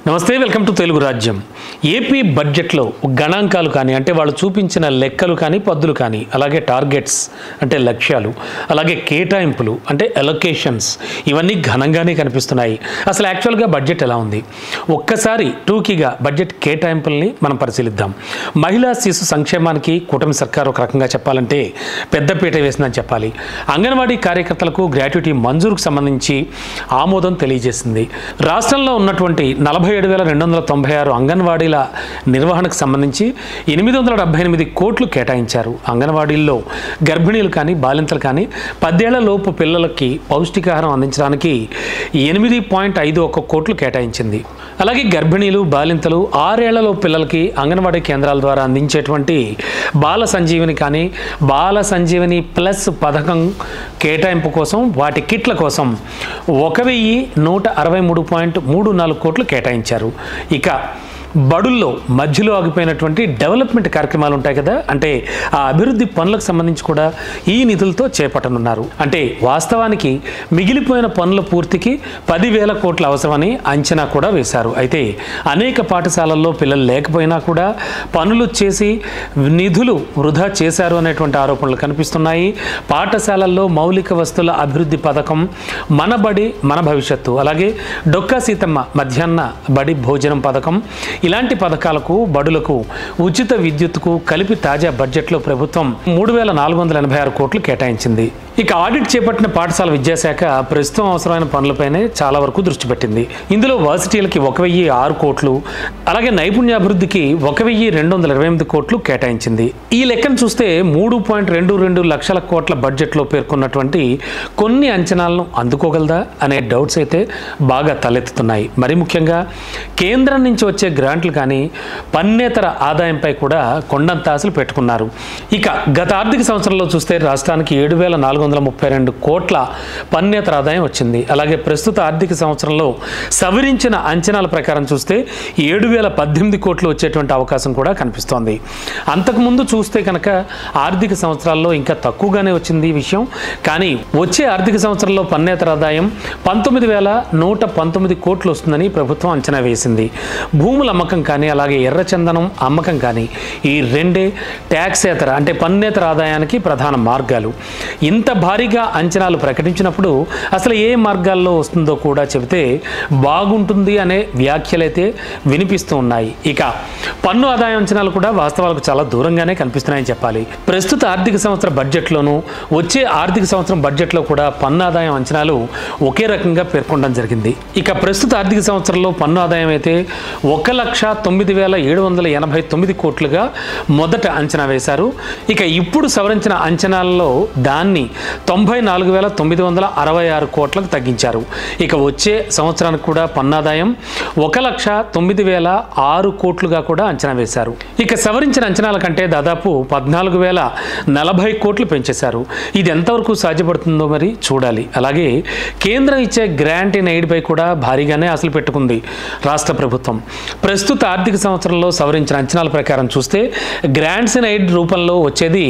నమస్తే, welcome to Telugu రాజ్యం. AP బడ్జెట్లో గణాంకాలు కానీ అంటే వాళ్ళు చూపించిన లెక్కలు కానీ పద్దులు కానీ అలాగే టార్గెట్స్ అంటే లక్ష్యాలు అలాగే కేటాయింపులు అంటే అలొకేషన్స్ ఇవన్నీ ఘనంగానే కనిపిస్తున్నాయి. అసలు యాక్చువల్గా బడ్జెట్ ఎలా ఉంది ఒక్కసారి టూకీగా బడ్జెట్ కేటాయింపుల్ని మనం పరిశీలిద్దాం. మహిళా శిశు సంక్షేమానికి కూటమి సర్కారు ఒక రకంగా చెప్పాలంటే పెద్దపీట వేసిందని చెప్పాలి. అంగన్వాడీ కార్యకర్తలకు గ్రాట్యుటీ మంజూరుకు సంబంధించి ఆమోదం తెలియజేసింది. రాష్ట్రంలో ఉన్నటువంటి 47,296 అంగన్వాడీల నిర్వహణకు సంబంధించి 878 కోట్లు కేటాయించారు. అంగన్వాడీల్లో గర్భిణీలు కానీ బాలింతలు కానీ 10 ఏళ్ల లోపు పిల్లలకి పౌష్టికాహారం అందించడానికి 8.51 కోట్లు కేటాయించింది. అలాగే గర్భిణీలు బాలింతలు 6 ఏళ్లలోపు పిల్లలకి అంగన్వాడీ కేంద్రాల ద్వారా అందించేటువంటి బాల సంజీవని కానీ బాల సంజీవని ప్లస్ పథకం కేటాయింపు కోసం వాటి కిట్ల కోసం 1,163.34 కోట్లు కేటాయించారు. ఇక బడుల్లో మధ్యలో ఆగిపోయినటువంటి డెవలప్మెంట్ కార్యక్రమాలు ఉంటాయి కదా, అంటే ఆ అభివృద్ధి పనులకు సంబంధించి కూడా ఈ నిధులతో చేపట్టనున్నారు. అంటే వాస్తవానికి మిగిలిపోయిన పనుల పూర్తికి 10,000 కోట్ల అవసరమని అంచనా కూడా వేశారు. అయితే అనేక పాఠశాలల్లో పిల్లలు లేకపోయినా కూడా పనులు చేసి నిధులు వృధా చేశారు అనేటువంటి ఆరోపణలు కనిపిస్తున్నాయి. పాఠశాలల్లో మౌలిక వస్తువుల అభివృద్ధి పథకం, మన బడి మన భవిష్యత్తు, అలాగే డొక్కా సీతమ్మ మధ్యాహ్న బడి భోజనం పథకం ఇలాంటి పథకాలకు బడులకు ఉచిత విద్యుత్తుకు కలిపి తాజా బడ్జెట్లో ప్రభుత్వం 3,486 కోట్లు కేటాయించింది. ఇక ఆడిట్ చేపట్టిన పాఠశాల విద్యాశాఖ ప్రస్తుతం అవసరమైన పనులపైనే చాలా వరకు దృష్టి పెట్టింది. ఇందులో వర్సిటీలకి 1,006 కోట్లు అలాగే నైపుణ్యాభివృద్ధికి 1,228 కోట్లు కేటాయించింది. ఈ లెక్కను చూస్తే 3.22 లక్షల కోట్ల బడ్జెట్లో పేర్కొన్నటువంటి కొన్ని అంచనాలను అందుకోగలదా అనే డౌట్స్ అయితే బాగా తలెత్తుతున్నాయి. మరి ముఖ్యంగా కేంద్రం నుంచి వచ్చే గ్రాంట్లు కానీ పన్నేతర ఆదాయంపై కూడా కొండంత ఆశలు పెట్టుకున్నారు. ఇక గత ఆర్థిక సంవత్సరంలో చూస్తే రాష్ట్రానికి 7,432 కోట్ల పన్నేతర ఆదాయం వచ్చింది. అలాగే ప్రస్తుత ఆర్థిక సంవత్సరంలో సవరించిన అంచనాల ప్రకారం చూస్తే 7,018 కోట్లు వచ్చేటువంటి అవకాశం కూడా కనిపిస్తోంది. అంతకుముందు చూస్తే కనుక ఆర్థిక సంవత్సరాల్లో ఇంకా తక్కువగానే వచ్చింది ఈ విషయం. కానీ వచ్చే ఆర్థిక సంవత్సరంలో పన్నేతర ఆదాయం 19,119 కోట్లు వస్తుందని ప్రభుత్వం అంచనా వేసింది. భూముల అమ్మకం కానీ అలాగే ఎర్రచందనం అమ్మకం కానీ ఈ రెండే ట్యాక్సేతర అంటే పన్నేతర ఆదాయానికి ప్రధాన మార్గాలు. ఇంత భారీగా అంచనాలు ప్రకటించినప్పుడు అసలు ఏ మార్గాల్లో వస్తుందో కూడా చెబితే బాగుంటుంది అనే వ్యాఖ్యలైతే వినిపిస్తూ ఉన్నాయి. ఇక పన్ను ఆదాయ అంచనాలు కూడా వాస్తవాలకు చాలా దూరంగానే కనిపిస్తున్నాయని చెప్పాలి. ప్రస్తుత ఆర్థిక సంవత్సర బడ్జెట్లోనూ వచ్చే ఆర్థిక సంవత్సరం బడ్జెట్లో కూడా పన్ను ఆదాయం అంచనాలు ఒకే రకంగా పేర్కొనడం జరిగింది. ఇక ప్రస్తుత ఆర్థిక సంవత్సరంలో పన్ను ఆదాయం అయితే 1,09,789 కోట్లుగా మొదట అంచనా వేశారు. ఇక ఇప్పుడు సవరించిన అంచనాలలో దాన్ని 94,966 కోట్లకు తగ్గించారు. ఇక వచ్చే సంవత్సరానికి కూడా పన్నాదాయం 1,09,006 కోట్లుగా కూడా అంచనా వేశారు. ఇక సవరించిన అంచనాల కంటే దాదాపు 14,040 కోట్లు పెంచేశారు. ఇది ఎంతవరకు సాధ్యపడుతుందో మరి చూడాలి. అలాగే కేంద్రం ఇచ్చే గ్రాంట్ ఇన్ ఎయిడ్ పై కూడా భారీగానే ఆశలు పెట్టుకుంది రాష్ట్ర ప్రభుత్వం. ప్రస్తుత ఆర్థిక సంవత్సరంలో సవరించిన అంచనాల ప్రకారం చూస్తే గ్రాంట్స్ ఇన్ ఎయిడ్ రూపంలో వచ్చేది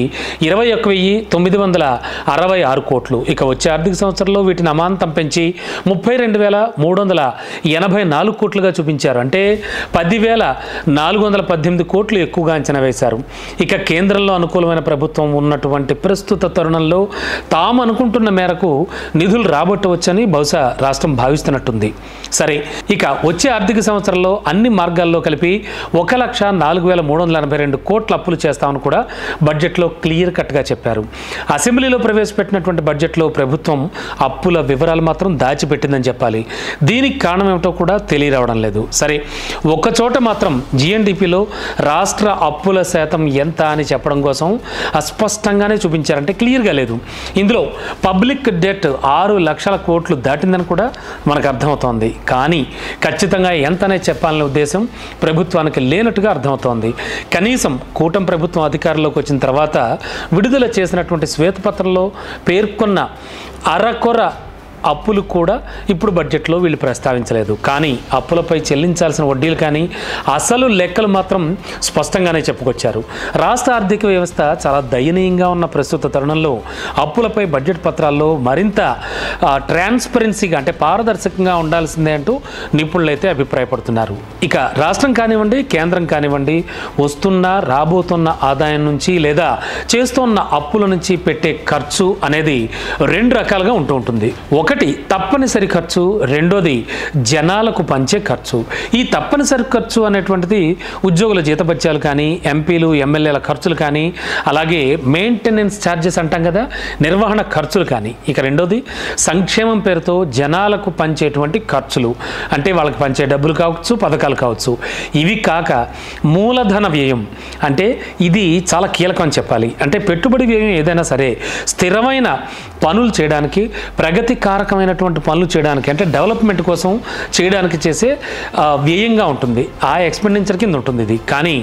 21,966 కోట్లు. ఇక వచ్చే ఆర్థిక సంవత్సరంలో వీటిని అమాంతం పెంచి 32,384 కోట్లుగా చూపించారు. అంటే 10,418 కోట్లు ఎక్కువగా అంచనా వేశారు. ఇక కేంద్రంలో అనుకూలమైన ప్రభుత్వం ఉన్నటువంటి ప్రస్తుత తరుణంలో తాము అనుకుంటున్న మేరకు నిధులు రాబట్టవచ్చని బహుశా రాష్ట్రం భావిస్తున్నట్టుంది. సరే, ఇక వచ్చే ఆర్థిక సంవత్సరంలో అన్ని మార్గాల్లో కలిపి 1,04,382 కోట్ల అప్పులు చేస్తామని కూడా బడ్జెట్లో క్లియర్ కట్గా చెప్పారు. అసెంబ్లీలో ప్రవేశపెట్టినటువంటి బడ్జెట్లో ప్రభుత్వం అప్పుల వివరాలు మాత్రం దాచిపెట్టిందని చెప్పాలి. దీనికి కారణం ఏమిటో కూడా తెలియరావడం లేదు. సరే, ఒక్కచోట మాత్రం జిఎన్డిపిలో రాష్ట్ర అప్పుల శాతం ఎంత అని చెప్పడం కోసం అస్పష్టంగానే చూపించారంటే క్లియర్గా లేదు. ఇందులో పబ్లిక్ డెట్ 6 లక్షల కోట్లు దాటిందని కూడా మనకు అర్థమవుతోంది. కానీ ఖచ్చితంగా ఎంతనే చెప్పాలనే ఉద్దేశం ప్రభుత్వానికి లేనట్టుగా అర్థమవుతోంది. కనీసం కూటమి ప్రభుత్వం అధికారంలోకి వచ్చిన తర్వాత విడుదల చేసినటువంటి శ్వేతపత్రంలో పేర్కొన్న అరకొర అప్పులు కూడా ఇప్పుడు బడ్జెట్లో వీళ్ళు ప్రస్తావించలేదు. కానీ అప్పులపై చెల్లించాల్సిన వడ్డీలు కానీ అసలు లెక్కలు మాత్రం స్పష్టంగానే చెప్పుకొచ్చారు. రాష్ట్ర ఆర్థిక వ్యవస్థ చాలా దయనీయంగా ఉన్న ప్రస్తుత తరుణంలో అప్పులపై బడ్జెట్ పత్రాల్లో మరింత ట్రాన్స్పరెన్సీగా అంటే పారదర్శకంగా ఉండాల్సిందే అంటూ నిపుణులైతే అభిప్రాయపడుతున్నారు. ఇక రాష్ట్రం కానివ్వండి, కేంద్రం కానివ్వండి, వస్తున్న రాబోతున్న ఆదాయం నుంచి లేదా చేస్తున్న అప్పుల నుంచి పెట్టే ఖర్చు అనేది రెండు రకాలుగా ఉంటూ ఉంటుంది. ఒకటి తప్పనిసరి ఖర్చు, రెండోది జనాలకు పంచే ఖర్చు. ఈ తప్పనిసరి ఖర్చు అనేటువంటిది ఉద్యోగుల జీతభత్యాలు కానీ, ఎంపీలు ఎమ్మెల్యేల ఖర్చులు కానీ, అలాగే మెయింటెనెన్స్ ఛార్జెస్ అంటాం కదా, నిర్వహణ ఖర్చులు కానీ. ఇక రెండోది సంక్షేమం పేరుతో జనాలకు పంచేటువంటి ఖర్చులు, అంటే వాళ్ళకి పంచే డబ్బులు కావచ్చు, పథకాలు కావచ్చు. ఇవి కాక మూలధన వ్యయం, అంటే ఇది చాలా కీలకం అని చెప్పాలి. అంటే పెట్టుబడి వ్యయం ఏదైనా సరే స్థిరమైన పనులు చేయడానికి, ప్రగతి కారకమైనటువంటి పనులు చేయడానికి, అంటే డెవలప్మెంట్ కోసం చేయడానికి చేసే వ్యయంగా ఉంటుంది. ఆ ఎక్స్పెండిచర్ కింద ఉంటుంది ఇది. కానీ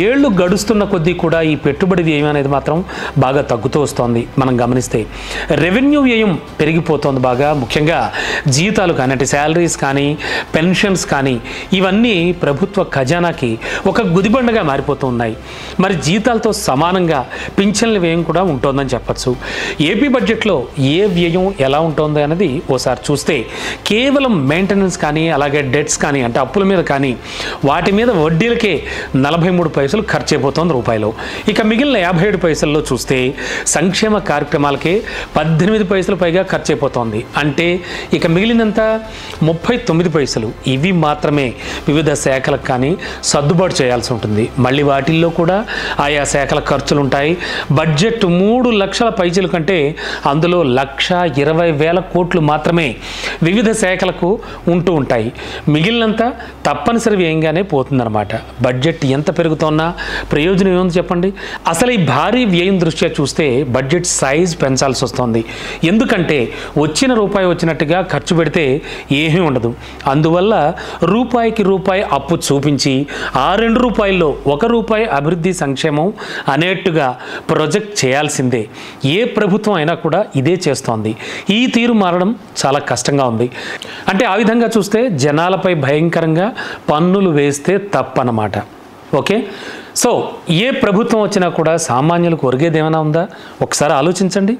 ఏళ్ళు గడుస్తున్న కొద్దీ కూడా ఈ పెట్టుబడి వ్యయం అనేది మాత్రం బాగా తగ్గుతూ వస్తోంది. మనం గమనిస్తే రెవెన్యూ వ్యయం పెరిగిపోతుంది బాగా. ముఖ్యంగా జీతాలు కానీ, అంటే శాలరీస్ కానీ, పెన్షన్స్ కానీ, ఇవన్నీ ప్రభుత్వ ఖజానాకి ఒక గుదిబండగా మారిపోతూ ఉన్నాయి. మరి జీతాలతో సమానంగా పింఛన్ల వ్యయం కూడా ఉంటుందని చెప్పచ్చు. ఏపీ బడ్జెట్లో ఏ వ్యయం ఎలా ఉంటుంది అనేది ఓసారి చూస్తే కేవలం మెయింటెనెన్స్ కానీ, అలాగే డెట్స్ కానీ, అంటే అప్పుల మీద కానీ, వాటి మీద వడ్డీలకే 43 పైసలు ఖర్చు అయిపోతుంది రూపాయలు. ఇక మిగిలిన 57 పైసల్లో చూస్తే సంక్షేమ కార్యక్రమాలకే 18 పైసలు పైగా ఖర్చు అయిపోతుంది. అంటే ఇక మిగిలినంత 39 పైసలు. ఇవి మాత్రమే వివిధ శాఖలకు కానీ సర్దుబాటు చేయాల్సి ఉంటుంది. మళ్ళీ వాటిల్లో కూడా ఆయా శాఖల ఖర్చులు ఉంటాయి. బడ్జెట్ 3 లక్షల పైసలు కంటే అందులో 1,20,000 కోట్లు మాత్రమే వివిధ శాఖలకు ఉంటూ ఉంటాయి. మిగిలినంతా తప్పనిసరి వ్యయంగానే పోతుందన్నమాట. బడ్జెట్ ఎంత పెరుగుతున్నా ప్రయోజనం ఏముంది చెప్పండి? అసలు ఈ భారీ వ్యయం దృష్ట్యా చూస్తే బడ్జెట్ సైజ్ పెంచాల్సి వస్తుంది. ఎందుకంటే వచ్చిన రూపాయి వచ్చినట్టుగా ఖర్చు పెడితే ఏమీ ఉండదు. అందువల్ల రూపాయికి రూపాయి అప్పు చూపించి ఆ 2 రూపాయల్లో 1 రూపాయి అభివృద్ధి సంక్షేమం అనేట్టుగా ప్రొజెక్ట్ చేయాల్సిందే. ఏ ప్రభుత్వం అయినా కూడా ఇదే చేస్తోంది. ఈ తీరు మారడం చాలా కష్టంగా ఉంది. అంటే ఆ విధంగా చూస్తే జనాలపై భయంకరంగా పన్నులు వేస్తే తప్పన్నమాట. ఓకే, సో ఏ ప్రభుత్వం వచ్చినా కూడా సామాన్యులకు ఒరిగేది ఏమైనా ఉందా? ఒకసారి ఆలోచించండి.